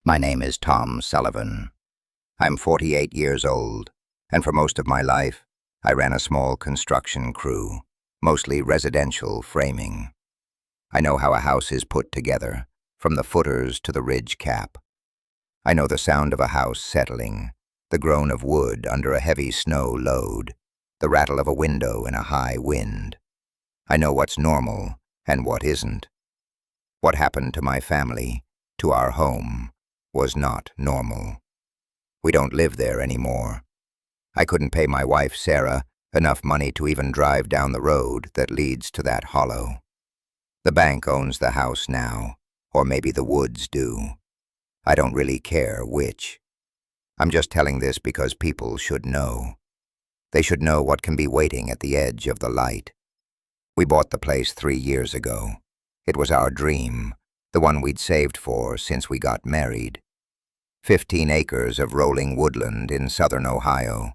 My name is Tom Sullivan. I'm 48 years old, and for most of my life, I ran a small construction crew, mostly residential framing. I know how a house is put together, from the footers to the ridge cap. I know the sound of a house settling, the groan of wood under a heavy snow load, the rattle of a window in a high wind. I know what's normal and what isn't. What happened to my family, to our home, was not normal. We don't live there anymore. I couldn't pay my wife, Sarah, enough money to even drive down the road that leads to that hollow. The bank owns the house now, or maybe the woods do. I don't really care which. I'm just telling this because people should know. They should know what can be waiting at the edge of the light. We bought the place 3 years ago. It was our dream, the one we'd saved for since we got married. 15 acres of rolling woodland in southern Ohio,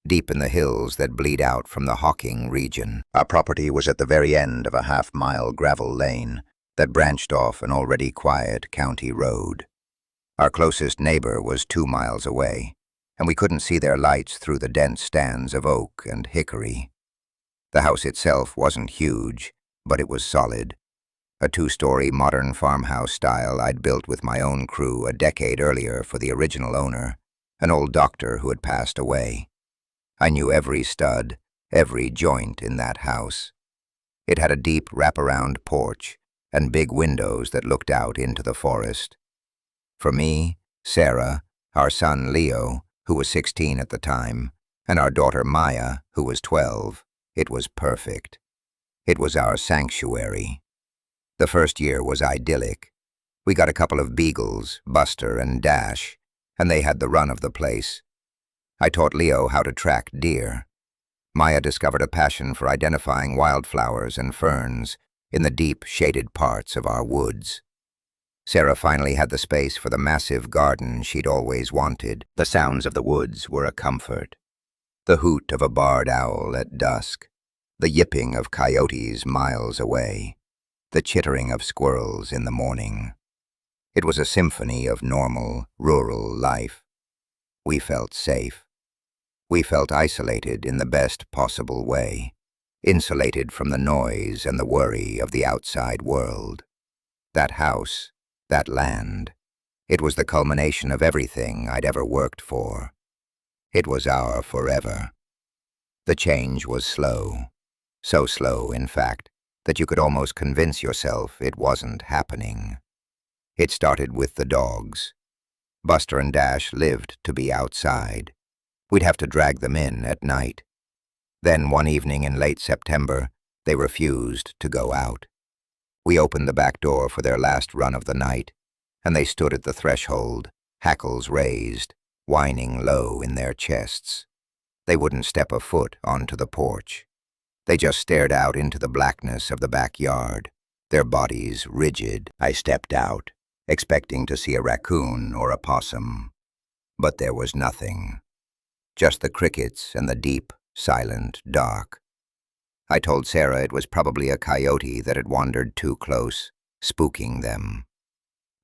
deep in the hills that bleed out from the Hawking region. Our property was at the very end of a half-mile gravel lane that branched off an already quiet county road. Our closest neighbor was 2 miles away, and we couldn't see their lights through the dense stands of oak and hickory. The house itself wasn't huge, but it was solid. A 2-story modern farmhouse style I'd built with my own crew a decade earlier for the original owner, an old doctor who had passed away. I knew every stud, every joint in that house. It had a deep wraparound porch and big windows that looked out into the forest. For me, Sarah, our son Leo, who was 16 at the time, and our daughter Maya, who was 12, it was perfect. It was our sanctuary. The first year was idyllic. We got a couple of beagles, Buster and Dash, and they had the run of the place. I taught Leo how to track deer. Maya discovered a passion for identifying wildflowers and ferns in the deep, shaded parts of our woods. Sarah finally had the space for the massive garden she'd always wanted. The sounds of the woods were a comfort. The hoot of a barred owl at dusk, the yipping of coyotes miles away, the chittering of squirrels in the morning. It was a symphony of normal, rural life. We felt safe. We felt isolated in the best possible way, insulated from the noise and the worry of the outside world. That house, that land, it was the culmination of everything I'd ever worked for. It was our forever. The change was slow. So slow, in fact, that you could almost convince yourself it wasn't happening. It started with the dogs. Buster and Dash lived to be outside. We'd have to drag them in at night. Then one evening in late September, they refused to go out. We opened the back door for their last run of the night, and they stood at the threshold, hackles raised, whining low in their chests. They wouldn't step a foot onto the porch. They just stared out into the blackness of the backyard, their bodies rigid. I stepped out, expecting to see a raccoon or a possum. But there was nothing. Just the crickets and the deep, silent dark. I told Sarah it was probably a coyote that had wandered too close, spooking them.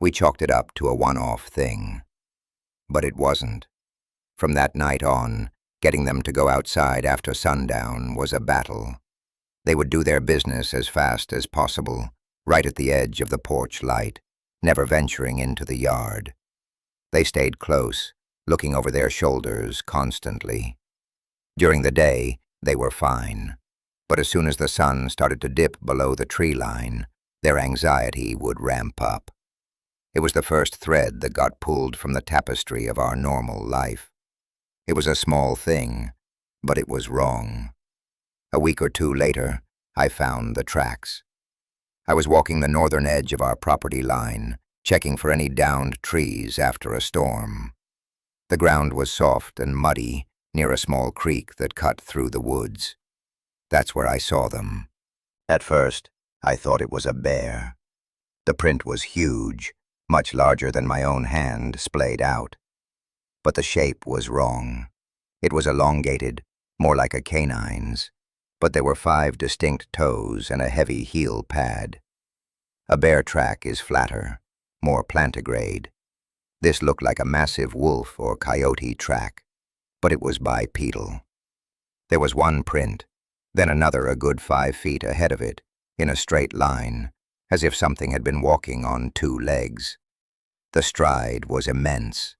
We chalked it up to a one-off thing. But it wasn't. From that night on, getting them to go outside after sundown was a battle. They would do their business as fast as possible, right at the edge of the porch light, never venturing into the yard. They stayed close, looking over their shoulders constantly. During the day, they were fine, but as soon as the sun started to dip below the tree line, their anxiety would ramp up. It was the first thread that got pulled from the tapestry of our normal life. It was a small thing, but it was wrong. A week or 2 later, I found the tracks. I was walking the northern edge of our property line, checking for any downed trees after a storm. The ground was soft and muddy near a small creek that cut through the woods. That's where I saw them. At first, I thought it was a bear. The print was huge, much larger than my own hand splayed out. But the shape was wrong. It was elongated, more like a canine's, but there were 5 distinct toes and a heavy heel pad. A bear track is flatter, more plantigrade. This looked like a massive wolf or coyote track, but it was bipedal. There was one print, then another a good 5 feet ahead of it, in a straight line, as if something had been walking on 2 legs. The stride was immense.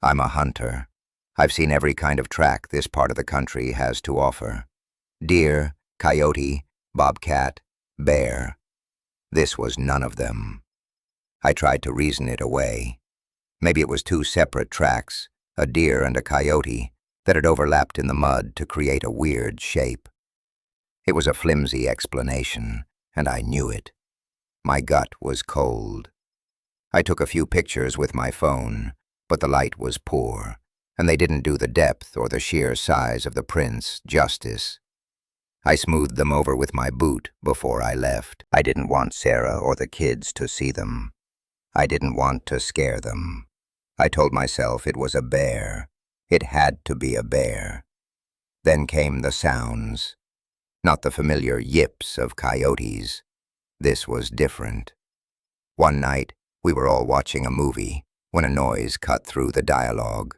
I'm a hunter. I've seen every kind of track this part of the country has to offer. Deer, coyote, bobcat, bear. This was none of them. I tried to reason it away. Maybe it was 2 separate tracks, a deer and a coyote, that had overlapped in the mud to create a weird shape. It was a flimsy explanation, and I knew it. My gut was cold. I took a few pictures with my phone, but the light was poor, and they didn't do the depth or the sheer size of the prints justice. I smoothed them over with my boot before I left. I didn't want Sarah or the kids to see them. I didn't want to scare them. I told myself it was a bear. It had to be a bear. Then came the sounds. Not the familiar yips of coyotes. This was different. One night, we were all watching a movie when a noise cut through the dialogue.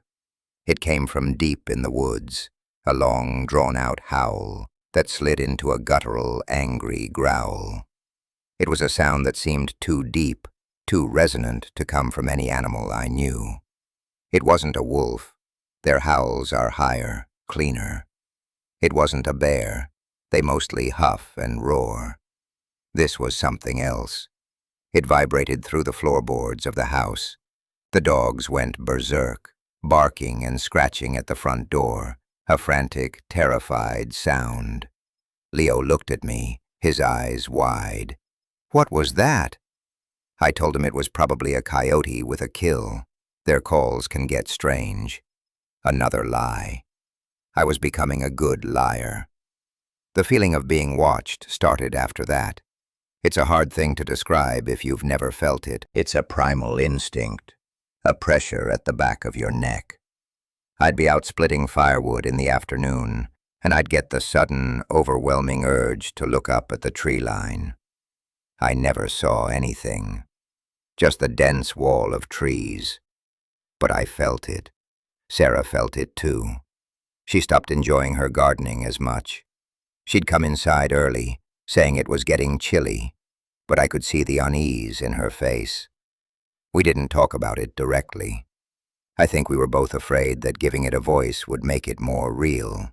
It came from deep in the woods, a long, drawn-out howl that slid into a guttural, angry growl. It was a sound that seemed too deep, too resonant to come from any animal I knew. It wasn't a wolf. Their howls are higher, cleaner. It wasn't a bear. They mostly huff and roar. This was something else. It vibrated through the floorboards of the house. The dogs went berserk, barking and scratching at the front door, a frantic, terrified sound. Leo looked at me, his eyes wide. What was that? I told him it was probably a coyote with a kill. Their calls can get strange. Another lie. I was becoming a good liar. The feeling of being watched started after that. It's a hard thing to describe if you've never felt it. It's a primal instinct, a pressure at the back of your neck. I'd be out splitting firewood in the afternoon, and I'd get the sudden, overwhelming urge to look up at the tree line. I never saw anything, just the dense wall of trees. But I felt it. Sarah felt it too. She stopped enjoying her gardening as much. She'd come inside early, saying it was getting chilly, but I could see the unease in her face. We didn't talk about it directly. I think we were both afraid that giving it a voice would make it more real.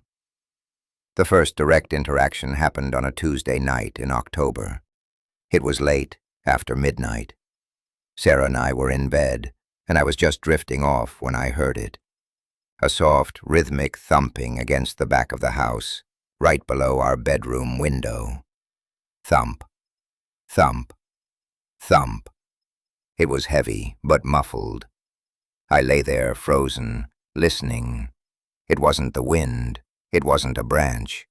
The first direct interaction happened on a Tuesday night in October. It was late, after midnight. Sarah and I were in bed, and I was just drifting off when I heard it. A soft, rhythmic thumping against the back of the house, right below our bedroom window. Thump, thump, thump. It was heavy, but muffled. I lay there, frozen, listening. It wasn't the wind. It wasn't a branch.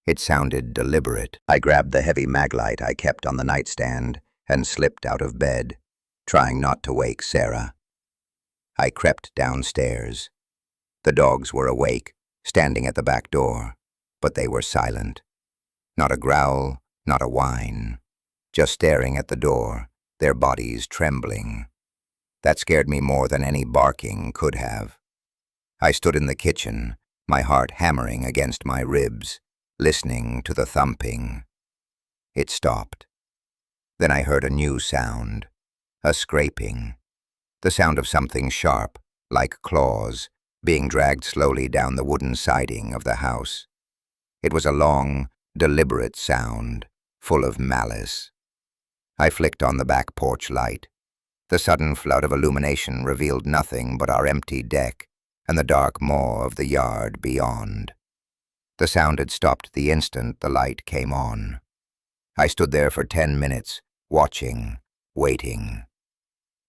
It sounded deliberate. I grabbed the heavy maglite I kept on the nightstand and slipped out of bed, trying not to wake Sarah. I crept downstairs. The dogs were awake, standing at the back door, but they were silent. Not a growl, not a whine. Just staring at the door, their bodies trembling. That scared me more than any barking could have. I stood in the kitchen, my heart hammering against my ribs, listening to the thumping. It stopped. Then I heard a new sound, a scraping. The sound of something sharp, like claws, being dragged slowly down the wooden siding of the house. It was a long, deliberate sound, full of malice. I flicked on the back porch light. The sudden flood of illumination revealed nothing but our empty deck and the dark maw of the yard beyond. The sound had stopped the instant the light came on. I stood there for 10 minutes, watching, waiting.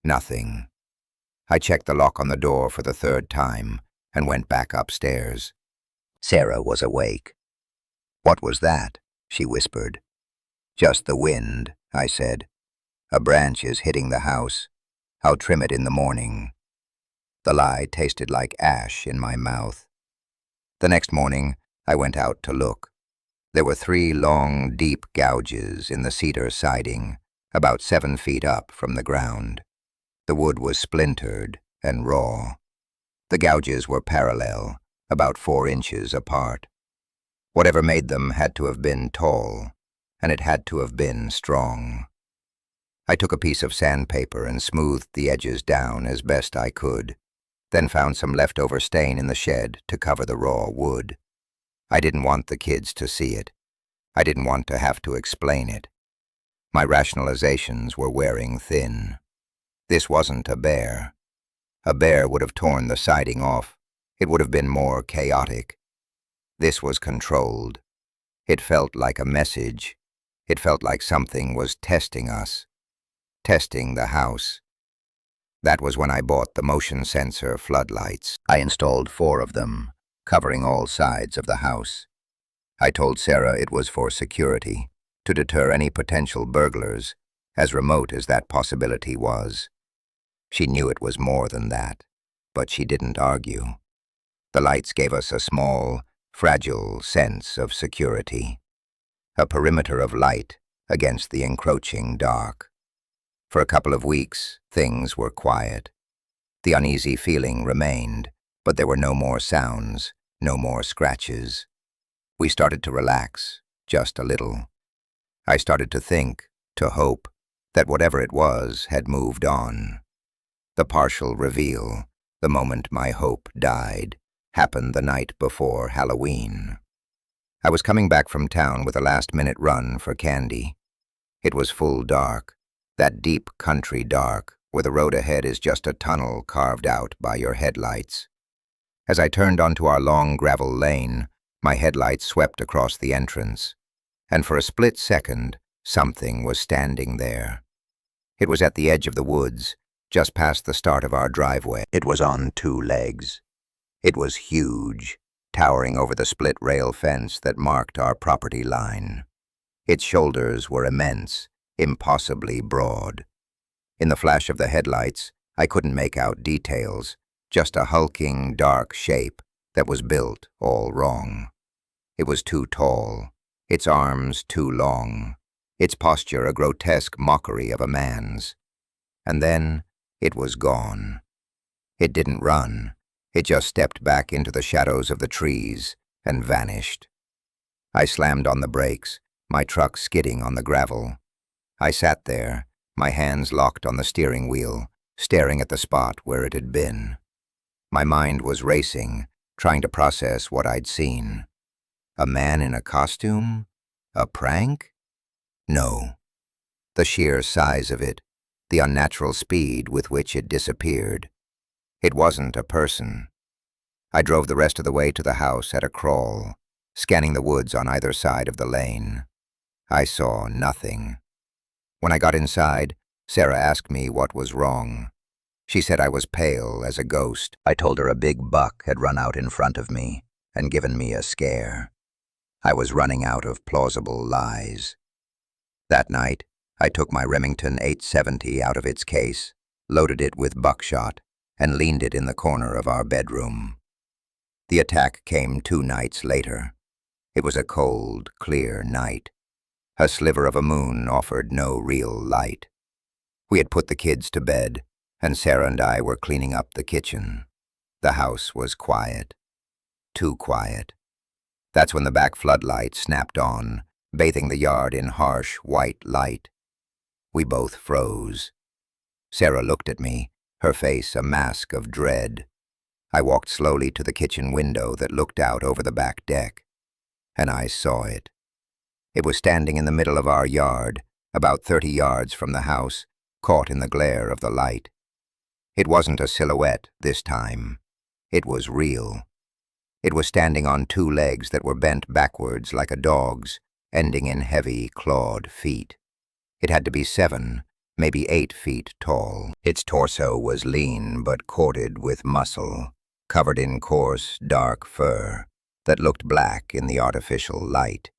Nothing. I checked the lock on the door for the 3rd time and went back upstairs. Sarah was awake. "What was that?" she whispered. "Just the wind," I said. "A branch is hitting the house. I'll trim it in the morning." The lie tasted like ash in my mouth. The next morning, I went out to look. There were 3 long, deep gouges in the cedar siding, about 7 feet up from the ground. The wood was splintered, and raw. The gouges were parallel, about 4 inches apart. Whatever made them had to have been tall, and it had to have been strong. I took a piece of sandpaper and smoothed the edges down as best I could, then found some leftover stain in the shed to cover the raw wood. I didn't want the kids to see it. I didn't want to have to explain it. My rationalizations were wearing thin. This wasn't a bear. A bear would have torn the siding off. It would have been more chaotic. This was controlled. It felt like a message. It felt like something was testing us. Testing the house. That was when I bought the motion sensor floodlights. I installed 4 of them, covering all sides of the house. I told Sarah it was for security, to deter any potential burglars, as remote as that possibility was. She knew it was more than that, but she didn't argue. The lights gave us a small, fragile sense of security, a perimeter of light against the encroaching dark. For a couple of weeks, things were quiet. The uneasy feeling remained, but there were no more sounds, no more scratches. We started to relax, just a little. I started to think, to hope, that whatever it was had moved on. The partial reveal, the moment my hope died, happened the night before Halloween. I was coming back from town with a last-minute run for candy. It was full dark, that deep country dark where the road ahead is just a tunnel carved out by your headlights. As I turned onto our long gravel lane, my headlights swept across the entrance, and for a split second, something was standing there. It was at the edge of the woods, just past the start of our driveway. It was on 2 legs. It was huge, towering over the split rail fence that marked our property line. Its shoulders were immense, impossibly broad. In the flash of the headlights, I couldn't make out details, just a hulking, dark shape that was built all wrong. It was too tall, its arms too long, its posture a grotesque mockery of a man's. And then it was gone. It didn't run. It just stepped back into the shadows of the trees and vanished. I slammed on the brakes, my truck skidding on the gravel. I sat there, my hands locked on the steering wheel, staring at the spot where it had been. My mind was racing, trying to process what I'd seen. A man in a costume? A prank? No. The sheer size of it, the unnatural speed with which it disappeared. It wasn't a person. I drove the rest of the way to the house at a crawl, scanning the woods on either side of the lane. I saw nothing. When I got inside, Sarah asked me what was wrong. She said I was pale as a ghost. I told her a big buck had run out in front of me and given me a scare. I was running out of plausible lies. That night, I took my Remington 870 out of its case, loaded it with buckshot, and leaned it in the corner of our bedroom. The attack came 2 nights later. It was a cold, clear night. A sliver of a moon offered no real light. We had put the kids to bed, and Sarah and I were cleaning up the kitchen. The house was quiet. Too quiet. That's when the back floodlight snapped on, bathing the yard in harsh, white light. We both froze. Sarah looked at me, her face a mask of dread. I walked slowly to the kitchen window that looked out over the back deck, and I saw it. It was standing in the middle of our yard, about 30 yards from the house, caught in the glare of the light. It wasn't a silhouette this time. It was real. It was standing on 2 legs that were bent backwards like a dog's, ending in heavy, clawed feet. It had to be 7, maybe 8 feet tall. Its torso was lean but corded with muscle, covered in coarse, dark fur that looked black in the artificial light.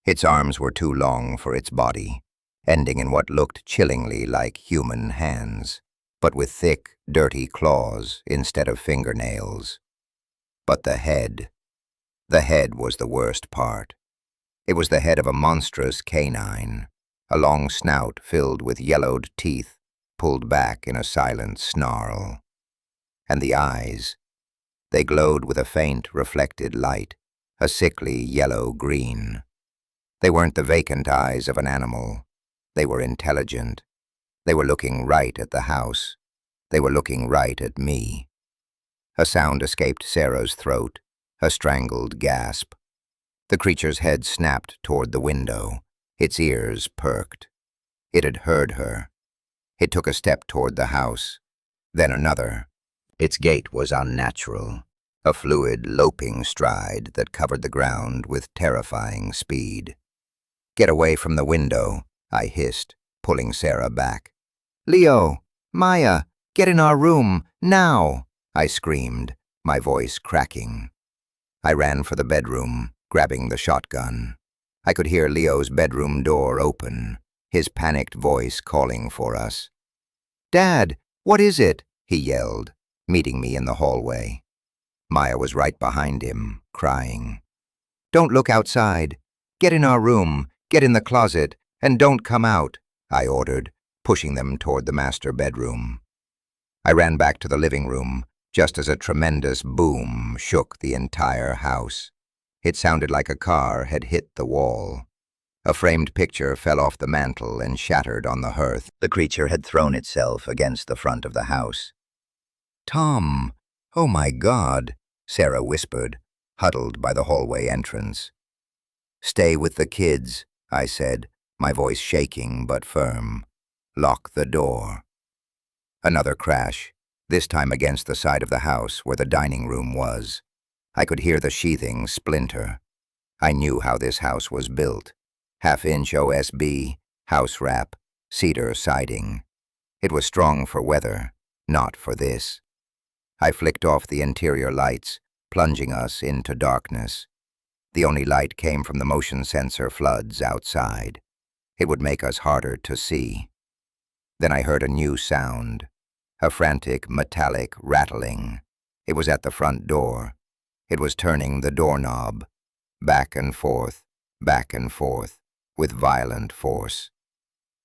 Its arms were too long for its body, ending in what looked chillingly like human hands, but with thick, dirty claws instead of fingernails. But the head was the worst part. It was the head of a monstrous canine, a long snout filled with yellowed teeth, pulled back in a silent snarl. And the eyes. They glowed with a faint, reflected light, a sickly yellow-green. They weren't the vacant eyes of an animal. They were intelligent. They were looking right at the house. They were looking right at me. A sound escaped Sarah's throat, a strangled gasp. The creature's head snapped toward the window. Its ears perked. It had heard her. It took a step toward the house, then another. Its gait was unnatural, a fluid, loping stride that covered the ground with terrifying speed. "Get away from the window," I hissed, pulling Sarah back. "Leo! Maya! Get in our room, now!" I screamed, my voice cracking. I ran for the bedroom, grabbing the shotgun. I could hear Leo's bedroom door open, his panicked voice calling for us. "Dad, what is it?" he yelled, meeting me in the hallway. Maya was right behind him, crying. "Don't look outside. Get in our room, get in the closet, and don't come out," I ordered, pushing them toward the master bedroom. I ran back to the living room, just as a tremendous boom shook the entire house. It sounded like a car had hit the wall. A framed picture fell off the mantel and shattered on the hearth. The creature had thrown itself against the front of the house. "Tom! Oh my God!" Sarah whispered, huddled by the hallway entrance. "Stay with the kids," I said, my voice shaking but firm. "Lock the door." Another crash, this time against the side of the house where the dining room was. I could hear the sheathing splinter. I knew how this house was built. Half-inch OSB, house wrap, cedar siding. It was strong for weather, not for this. I flicked off the interior lights, plunging us into darkness. The only light came from the motion sensor floods outside. It would make us harder to see. Then I heard a new sound, a frantic, metallic rattling. It was at the front door. It was turning the doorknob, back and forth, with violent force.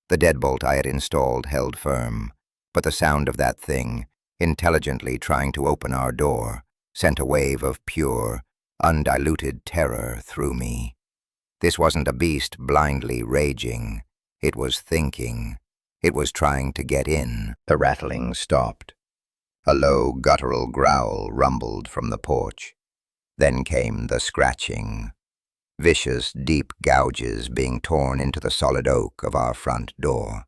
The deadbolt I had installed held firm, but the sound of that thing, intelligently trying to open our door, sent a wave of pure, undiluted terror through me. This wasn't a beast blindly raging. It was thinking. It was trying to get in. The rattling stopped. A low, guttural growl rumbled from the porch. Then came the scratching. Vicious, deep gouges being torn into the solid oak of our front door.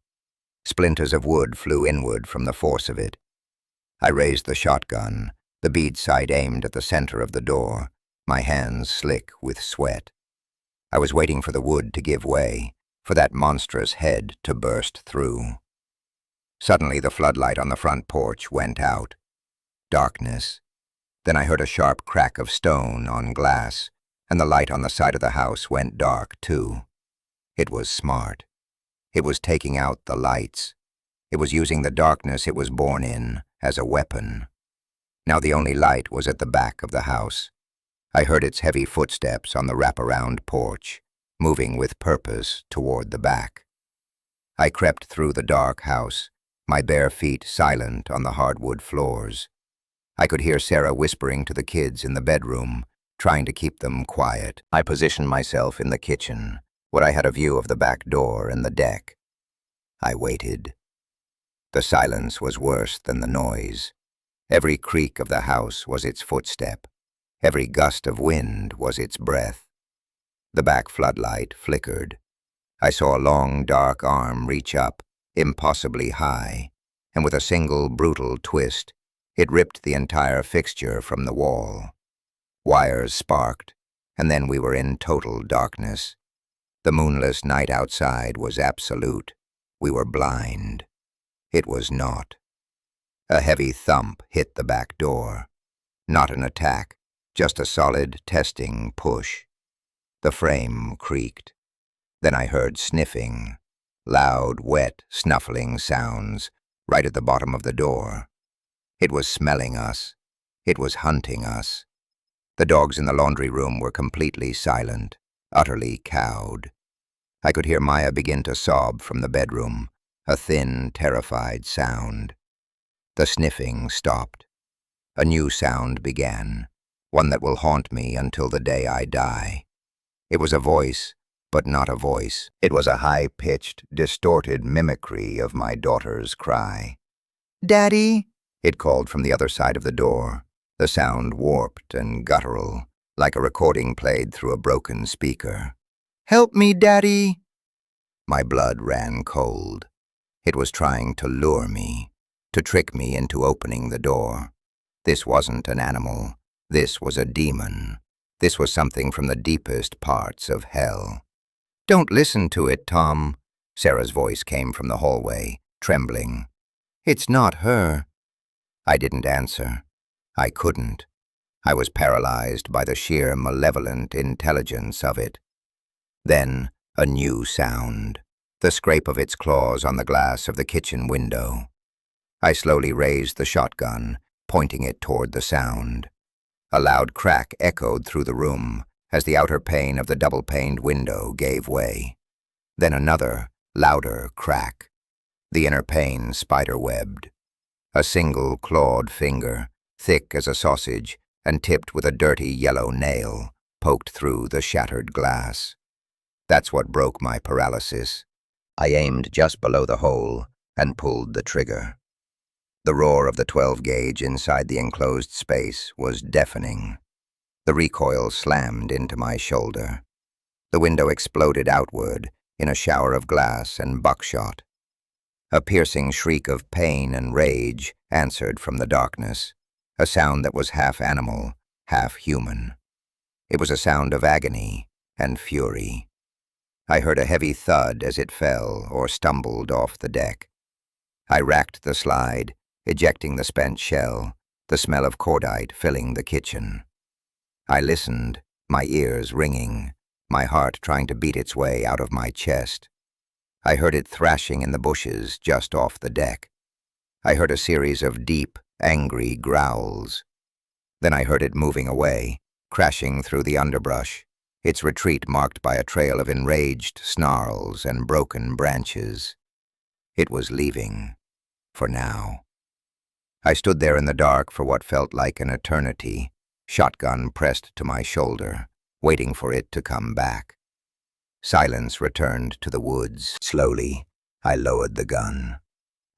Splinters of wood flew inward from the force of it. I raised the shotgun, the bead sight aimed at the center of the door, my hands slick with sweat. I was waiting for the wood to give way, for that monstrous head to burst through. Suddenly the floodlight on the front porch went out. Darkness. Then I heard a sharp crack of stone on glass, and the light on the side of the house went dark too. It was smart. It was taking out the lights. It was using the darkness it was born in as a weapon. Now the only light was at the back of the house. I heard its heavy footsteps on the wraparound porch, moving with purpose toward the back. I crept through the dark house, my bare feet silent on the hardwood floors. I could hear Sarah whispering to the kids in the bedroom, trying to keep them quiet. I positioned myself in the kitchen, where I had a view of the back door and the deck. I waited. The silence was worse than the noise. Every creak of the house was its footstep. Every gust of wind was its breath. The back floodlight flickered. I saw a long, dark arm reach up, impossibly high, and with a single, brutal twist, it ripped the entire fixture from the wall. Wires sparked, and then we were in total darkness. The moonless night outside was absolute. We were blind. It was not. A heavy thump hit the back door. Not an attack, just a solid, testing push. The frame creaked. Then I heard sniffing, loud, wet, snuffling sounds right at the bottom of the door. It was smelling us. It was hunting us. The dogs in the laundry room were completely silent, utterly cowed. I could hear Maya begin to sob from the bedroom, a thin, terrified sound. The sniffing stopped. A new sound began, one that will haunt me until the day I die. It was a voice, but not a voice. It was a high-pitched, distorted mimicry of my daughter's cry. "Daddy!" it called from the other side of the door, the sound warped and guttural, like a recording played through a broken speaker. "Help me, Daddy!" My blood ran cold. It was trying to lure me, to trick me into opening the door. This wasn't an animal. This was a demon. This was something from the deepest parts of hell. "Don't listen to it, Tom," Sarah's voice came from the hallway, trembling. "It's not her." I didn't answer. I couldn't. I was paralyzed by the sheer malevolent intelligence of it. Then a new sound, the scrape of its claws on the glass of the kitchen window. I slowly raised the shotgun, pointing it toward the sound. A loud crack echoed through the room as the outer pane of the double-paned window gave way. Then another, louder crack. The inner pane spider-webbed. A single clawed finger, thick as a sausage and tipped with a dirty yellow nail, poked through the shattered glass. That's what broke my paralysis. I aimed just below the hole and pulled the trigger. The roar of the 12-gauge inside the enclosed space was deafening. The recoil slammed into my shoulder. The window exploded outward in a shower of glass and buckshot. A piercing shriek of pain and rage answered from the darkness, a sound that was half animal, half human. It was a sound of agony and fury. I heard a heavy thud as it fell or stumbled off the deck. I racked the slide, ejecting the spent shell, the smell of cordite filling the kitchen. I listened, my ears ringing, my heart trying to beat its way out of my chest. I heard it thrashing in the bushes just off the deck. I heard a series of deep, angry growls. Then I heard it moving away, crashing through the underbrush, its retreat marked by a trail of enraged snarls and broken branches. It was leaving, for now. I stood there in the dark for what felt like an eternity, shotgun pressed to my shoulder, waiting for it to come back. Silence returned to the woods. Slowly, I lowered the gun.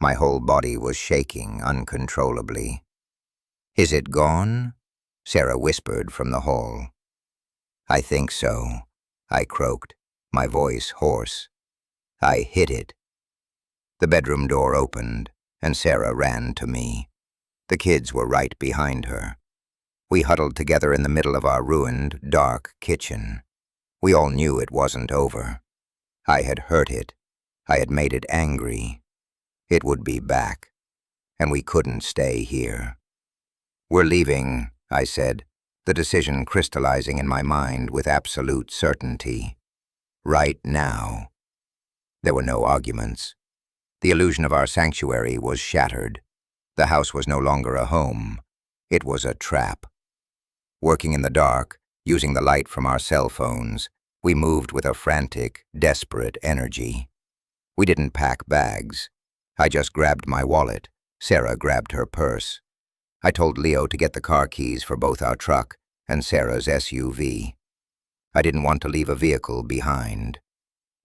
My whole body was shaking uncontrollably. "Is it gone?" Sarah whispered from the hall. "I think so," I croaked, my voice hoarse. "I hit it." The bedroom door opened, and Sarah ran to me. The kids were right behind her. We huddled together in the middle of our ruined, dark kitchen. We all knew it wasn't over. I had hurt it. I had made it angry. It would be back, and we couldn't stay here. "We're leaving," I said, the decision crystallizing in my mind with absolute certainty. Right now. There were no arguments. The illusion of our sanctuary was shattered. The house was no longer a home. It was a trap. Working in the dark, using the light from our cell phones, we moved with a frantic, desperate energy. We didn't pack bags. I just grabbed my wallet. Sarah grabbed her purse. I told Leo to get the car keys for both our truck and Sarah's SUV. I didn't want to leave a vehicle behind.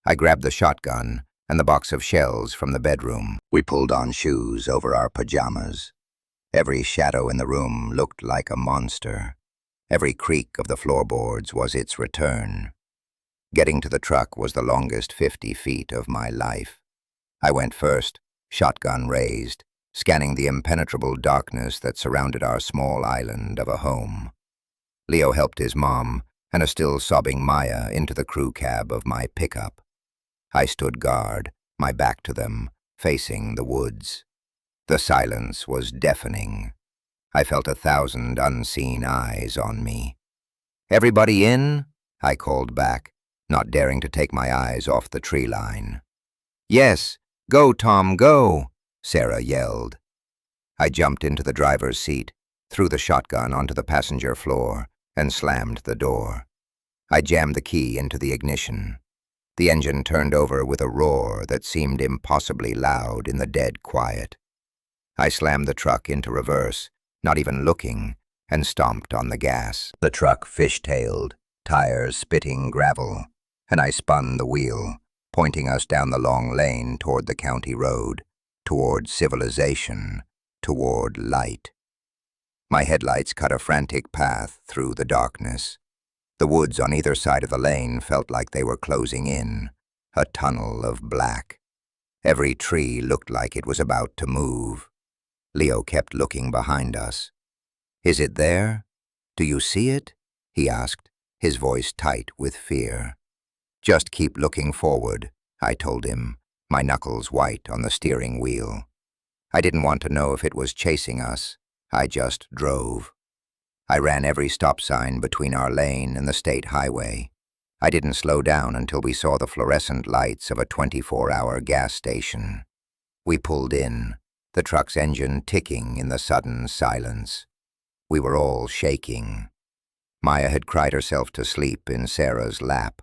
I grabbed the shotgun and the box of shells from the bedroom. We pulled on shoes over our pajamas. Every shadow in the room looked like a monster. Every creak of the floorboards was its return. Getting to the truck was the longest 50 feet of my life. I went first, shotgun raised, scanning the impenetrable darkness that surrounded our small island of a home. Leo helped his mom and a still sobbing Maya into the crew cab of my pickup. I stood guard, my back to them, facing the woods. The silence was deafening. I felt 1,000 unseen eyes on me. "Everybody in?" I called back, not daring to take my eyes off the tree line. "Yes, go, Tom, go," Sarah yelled. I jumped into the driver's seat, threw the shotgun onto the passenger floor, and slammed the door. I jammed the key into the ignition. The engine turned over with a roar that seemed impossibly loud in the dead quiet. I slammed the truck into reverse, not even looking, and stomped on the gas. The truck fish-tailed, tires spitting gravel, and I spun the wheel, pointing us down the long lane toward the county road, toward civilization, toward light. My headlights cut a frantic path through the darkness. The woods on either side of the lane felt like they were closing in, a tunnel of black. Every tree looked like it was about to move. Leo kept looking behind us. "Is it there? Do you see it?" he asked, his voice tight with fear. "Just keep looking forward," I told him, my knuckles white on the steering wheel. I didn't want to know if it was chasing us. I just drove. I ran every stop sign between our lane and the state highway. I didn't slow down until we saw the fluorescent lights of a 24-hour gas station. We pulled in, the truck's engine ticking in the sudden silence. We were all shaking. Maya had cried herself to sleep in Sarah's lap.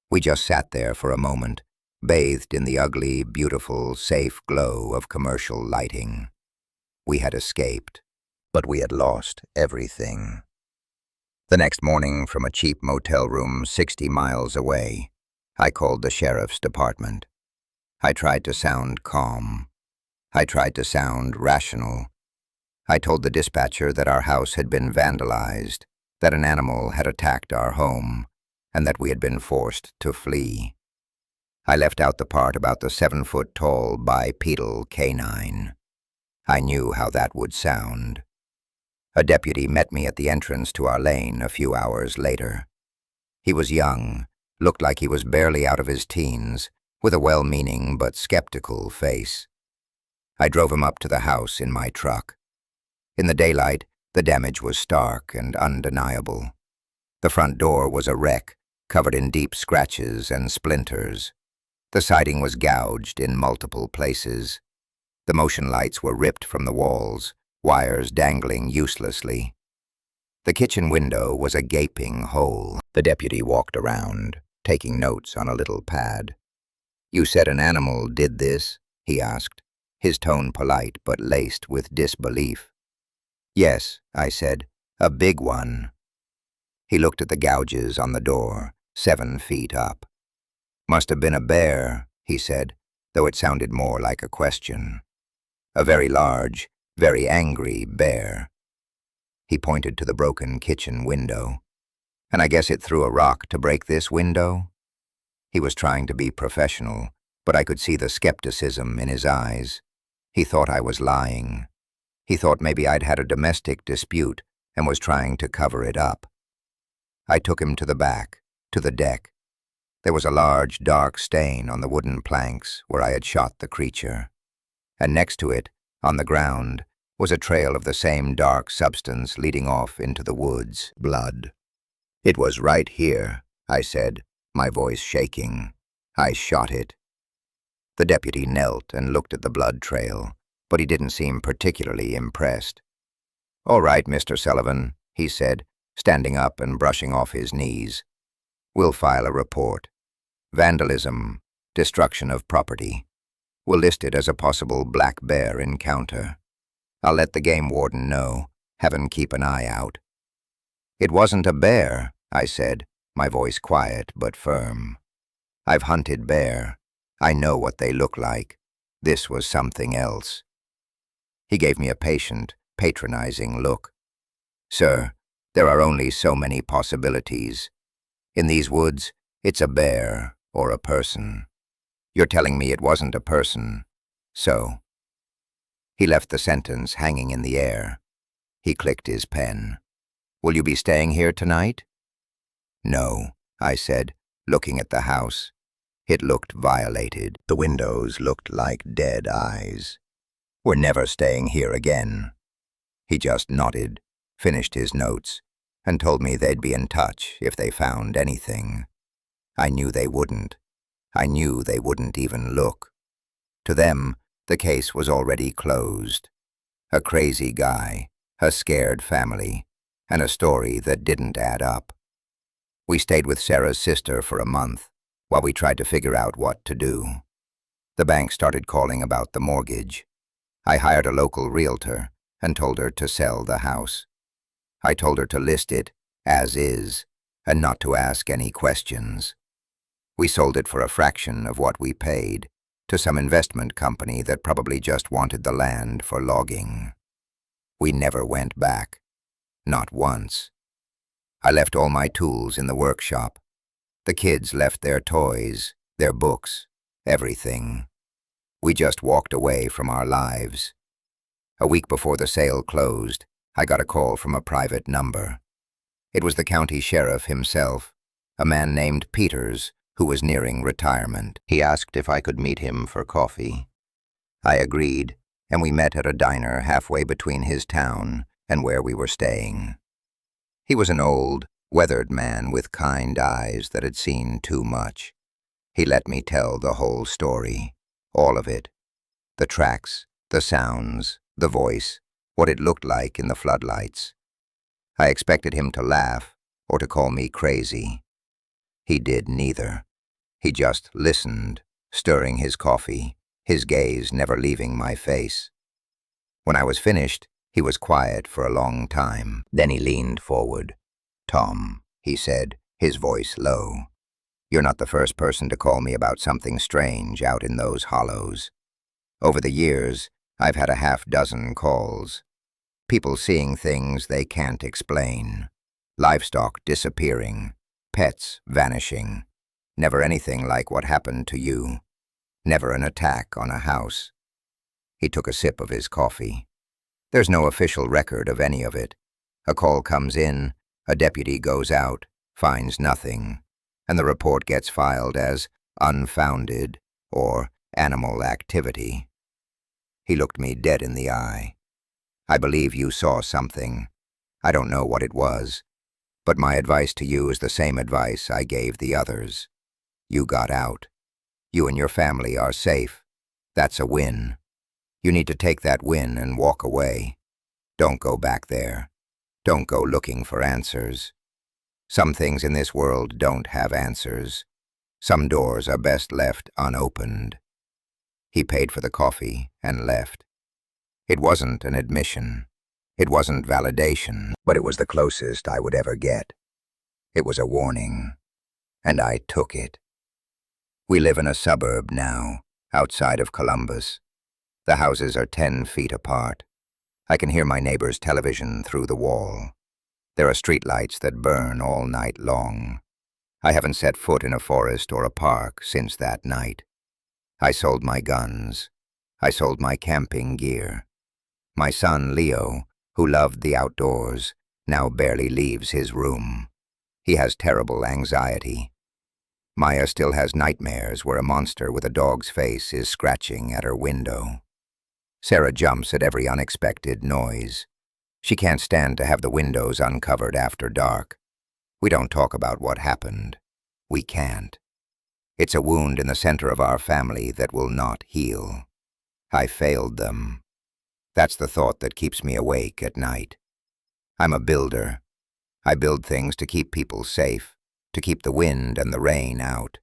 We just sat there for a moment, bathed in the ugly, beautiful, safe glow of commercial lighting. We had escaped, but we had lost everything. The next morning, from a cheap motel room 60 miles away, I called the sheriff's department. I tried to sound calm. I tried to sound rational. I told the dispatcher that our house had been vandalized, that an animal had attacked our home, and that we had been forced to flee. I left out the part about the 7-foot-tall bipedal canine. I knew how that would sound. A deputy met me at the entrance to our lane a few hours later. He was young, looked like he was barely out of his teens, with a well-meaning but skeptical face. I drove him up to the house in my truck. In the daylight, the damage was stark and undeniable. The front door was a wreck, covered in deep scratches and splinters. The siding was gouged in multiple places. The motion lights were ripped from the walls, wires dangling uselessly. The kitchen window was a gaping hole. The deputy walked around, taking notes on a little pad. "You said an animal did this?" he asked, his tone polite but laced with disbelief. "Yes," I said, "a big one." He looked at the gouges on the door, 7 feet up. "Must have been a bear," he said, though it sounded more like a question. "A very large, very angry bear." He pointed to the broken kitchen window. "And I guess it threw a rock to break this window?" He was trying to be professional, but I could see the skepticism in his eyes. He thought I was lying. He thought maybe I'd had a domestic dispute and was trying to cover it up. I took him to the back, to the deck. There was a large, dark stain on the wooden planks where I had shot the creature. And next to it, on the ground, was a trail of the same dark substance leading off into the woods, blood. "It was right here," I said, my voice shaking. "I shot it." The deputy knelt and looked at the blood trail, but he didn't seem particularly impressed. "All right, Mr. Sullivan," he said, standing up and brushing off his knees. "We'll file a report. Vandalism, destruction of property. We'll list it as a possible black bear encounter. I'll let the game warden know, have him keep an eye out." "It wasn't a bear," I said, my voice quiet but firm. "I've hunted bear. I know what they look like. This was something else." He gave me a patient, patronizing look. "Sir, there are only so many possibilities. In these woods, it's a bear or a person. You're telling me it wasn't a person, so..." He left the sentence hanging in the air. He clicked his pen. "Will you be staying here tonight?" "No," I said, looking at the house. It looked violated. The windows looked like dead eyes. "We're never staying here again." He just nodded, finished his notes, and told me they'd be in touch if they found anything. I knew they wouldn't. I knew they wouldn't even look. To them, the case was already closed. A crazy guy, a scared family, and a story that didn't add up. We stayed with Sarah's sister for a month while we tried to figure out what to do. The bank started calling about the mortgage. I hired a local realtor, and told her to sell the house. I told her to list it as is and not to ask any questions. We sold it for a fraction of what we paid to some investment company that probably just wanted the land for logging. We never went back. Not once. I left all my tools in the workshop. The kids left their toys, their books, everything. We just walked away from our lives. A week before the sale closed, I got a call from a private number. It was the county sheriff himself, a man named Peters, who was nearing retirement. He asked if I could meet him for coffee. I agreed, and we met at a diner halfway between his town and where we were staying. He was an old, weathered man with kind eyes that had seen too much. He let me tell the whole story, all of it. The tracks, the sounds, the voice, what it looked like in the floodlights. I expected him to laugh or to call me crazy. He did neither. He just listened, stirring his coffee, his gaze never leaving my face. When I was finished, he was quiet for a long time. Then he leaned forward. "Tom," he said, his voice low. "You're not the first person to call me about something strange out in those hollows. Over the years, I've had a half-dozen calls. People seeing things they can't explain. Livestock disappearing. Pets vanishing. Never anything like what happened to you. Never an attack on a house." He took a sip of his coffee. "There's no official record of any of it. A call comes in, a deputy goes out, finds nothing, and the report gets filed as unfounded or animal activity." He looked me dead in the eye. "I believe you saw something. I don't know what it was, but my advice to you is the same advice I gave the others. You got out. You and your family are safe. That's a win. You need to take that win and walk away. Don't go back there. Don't go looking for answers. Some things in this world don't have answers. Some doors are best left unopened." He paid for the coffee and left. It wasn't an admission. It wasn't validation, but it was the closest I would ever get. It was a warning, and I took it. We live in a suburb now, outside of Columbus. The houses are 10 feet apart. I can hear my neighbor's television through the wall. There are streetlights that burn all night long. I haven't set foot in a forest or a park since that night. I sold my guns. I sold my camping gear. My son, Leo, who loved the outdoors, now barely leaves his room. He has terrible anxiety. Maya still has nightmares where a monster with a dog's face is scratching at her window. Sarah jumps at every unexpected noise. She can't stand to have the windows uncovered after dark. We don't talk about what happened. We can't. It's a wound in the center of our family that will not heal. I failed them. That's the thought that keeps me awake at night. I'm a builder. I build things to keep people safe, to keep the wind and the rain out.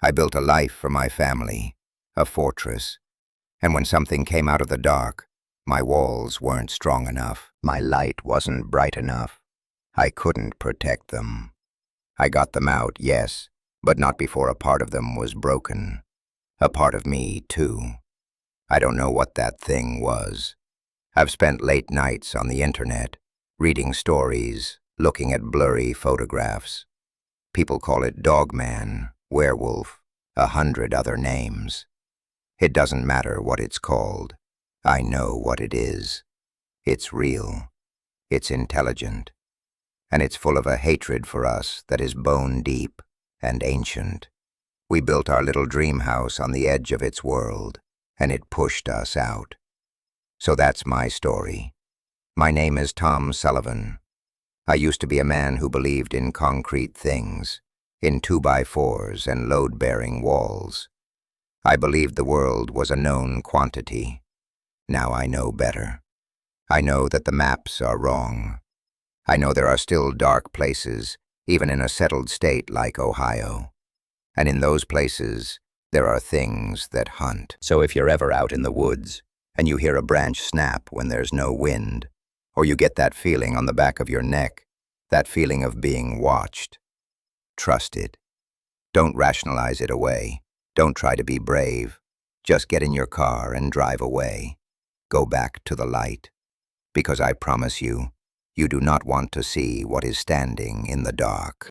I built a life for my family, a fortress. And when something came out of the dark, my walls weren't strong enough. My light wasn't bright enough. I couldn't protect them. I got them out, yes, but not before a part of them was broken. A part of me, too. I don't know what that thing was. I've spent late nights on the internet, reading stories, looking at blurry photographs. People call it Dogman, werewolf, 100 other names. It doesn't matter what it's called. I know what it is. It's real. It's intelligent. And it's full of a hatred for us that is bone deep and ancient. We built our little dream house on the edge of its world, and it pushed us out. So that's my story. My name is Tom Sullivan. I used to be a man who believed in concrete things, in 2x4s and load-bearing walls. I believed the world was a known quantity. Now I know better. I know that the maps are wrong. I know there are still dark places, even in a settled state like Ohio. And in those places, there are things that hunt. So if you're ever out in the woods, and you hear a branch snap when there's no wind, or you get that feeling on the back of your neck, that feeling of being watched. Trust it. Don't rationalize it away. Don't try to be brave. Just get in your car and drive away. Go back to the light. Because I promise you, you do not want to see what is standing in the dark.